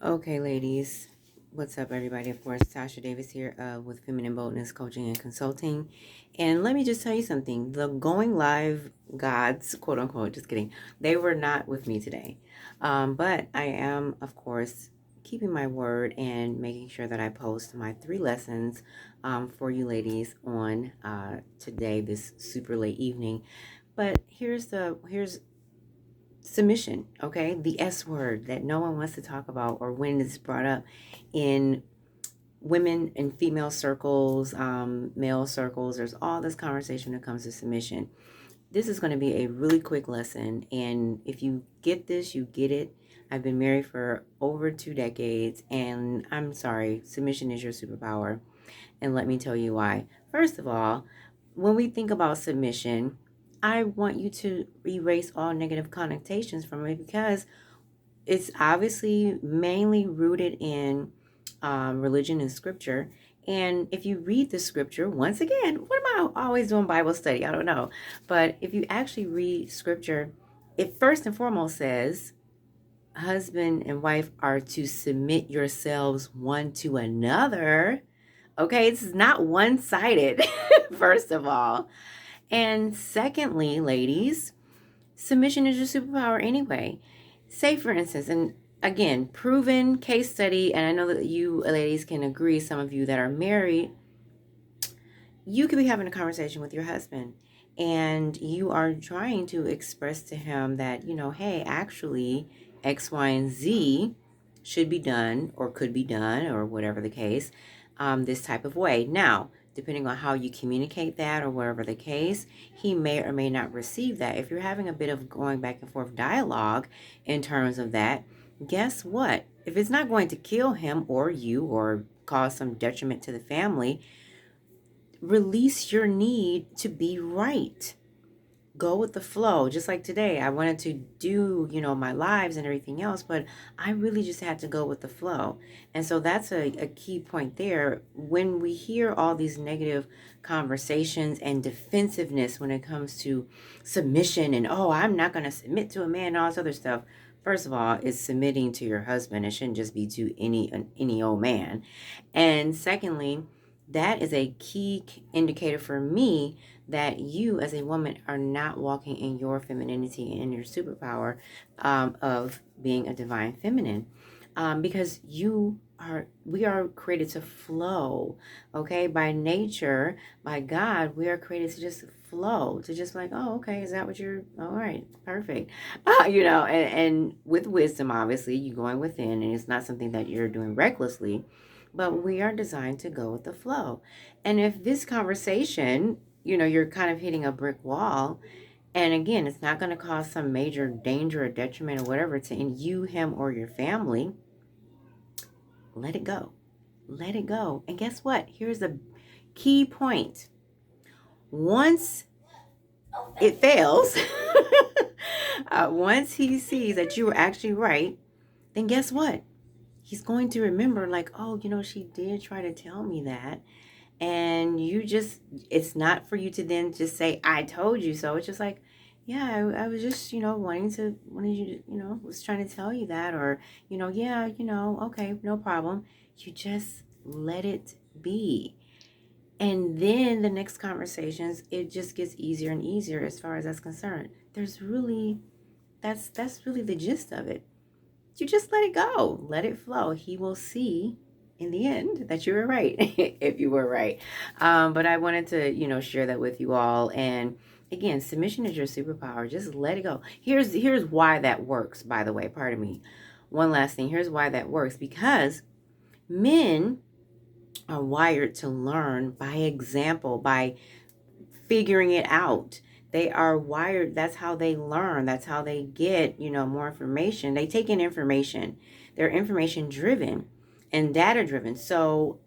Okay, ladies, what's up, everybody? Of course, Tasha Davis here with Feminine Boldness Coaching and Consulting. And let me just tell you something. The going live gods, quote unquote, just kidding, they were not with me today. But I am, of course, keeping my word and making sure that I post my 3 lessons for you ladies on today, this super late evening. But here's submission, okay? The S word that no one wants to talk about, or when it's brought up in women and female circles, male circles. There's all this conversation when it comes to submission. This is going to be a really quick lesson, and if you get this, you get it. I've been married for over 2 decades, and I'm sorry, submission is your superpower. And let me tell you why. First of all, when we think about submission, I want you to erase all negative connotations from it, because it's obviously mainly rooted in religion and scripture. And if you read the scripture, once again, what am I always doing Bible study? I don't know. But if you actually read scripture, it first and foremost says, husband and wife are to submit yourselves one to another. Okay, this is not one-sided, first of all. And secondly, ladies, submission is your superpower anyway. Say, for instance, and again, proven case study, and I know that you ladies can agree, some of you that are married, you could be having a conversation with your husband and you are trying to express to him that, hey, actually, X, Y, and Z should be done or could be done or whatever the case, this type of way. Now, depending on how you communicate that or whatever the case, he may or may not receive that. If you're having a bit of going back and forth dialogue in terms of that, guess what? If it's not going to kill him or you or cause some detriment to the family, release your need to be right. Go with the flow. Just like today, I wanted to do, my lives and everything else, but I really just had to go with the flow. And so that's a key point there. When we hear all these negative conversations and defensiveness when it comes to submission and, oh, I'm not going to submit to a man and all this other stuff. First of all, it's submitting to your husband. It shouldn't just be to any old man. And secondly, that is a key indicator for me that you as a woman are not walking in your femininity and your superpower of being a divine feminine, because we are created to flow. Okay, by nature, by God, we are created to just flow, to just like, oh, okay, is that what you're, all right, perfect. And with wisdom, obviously you going within, and it's not something that you're doing recklessly, but we are designed to go with the flow. And if this conversation, you're kind of hitting a brick wall, and again, it's not going to cause some major danger or detriment or whatever to you, him, or your family, let it go. Let it go. And guess what? Here's the key point. Once it fails, once he sees that you were actually right, then guess what? He's going to remember, like, oh, she did try to tell me that. And it's not for you to then just say, I told you so. It's just like, yeah, I was just, wanted you to, was trying to tell you that, or, yeah, okay, no problem. You just let it be. And then the next conversations, it just gets easier and easier as far as that's concerned. That's really the gist of it. You just let it go, let it flow. He will see in the end that you were right, if you were right. But I wanted to, share that with you all. And again, submission is your superpower. Just let it go. Here's why that works, by the way. Pardon me. One last thing. Here's why that works. Because men are wired to learn by example, by figuring it out. They are wired. That's how they learn. That's how they get, more information. They take in information. They're information driven and data driven. So,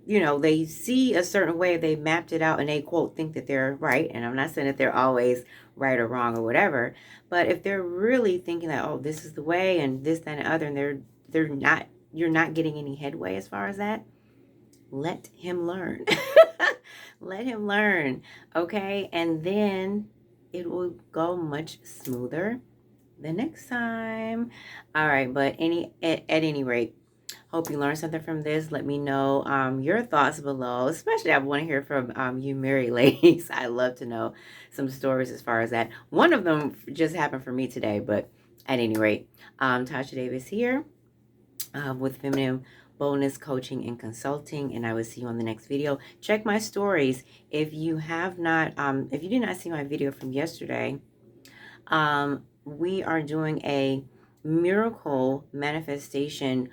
they see a certain way, they mapped it out, and they quote think that they're right. And I'm not saying that they're always right or wrong or whatever, but if they're really thinking that, oh, this is the way and this, that, and other, and they're not, you're not getting any headway as far as that, let him learn. Let him learn. Okay. And then it will go much smoother. the next time. All right, but at any rate, hope you learned something from this. Let me know your thoughts below. Especially, I want to hear from you married ladies. I love to know some stories as far as that. One of them just happened for me today, but at any rate, Tasha Davis here with Feminine Boldness Coaching and Consulting, and I will see you on the next video. Check my stories. If you have not, if you did not see my video from yesterday, we are doing a miracle manifestation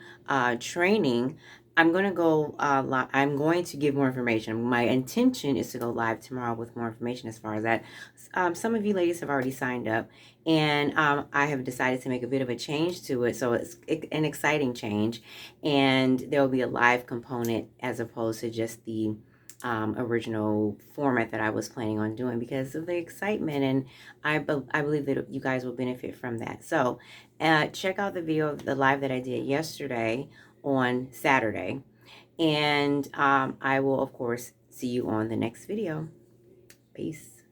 training. I'm going to go I'm going to give more information. My intention is to go live tomorrow with more information as far as that. Some of you ladies have already signed up, and I have decided to make a bit of a change to it, so it's an exciting change, and there will be a live component as opposed to just the original format that I was planning on doing because of the excitement, and I believe that you guys will benefit from that. So check out the video of the live that I did yesterday on Saturday, and I will of course see you on the next video. Peace.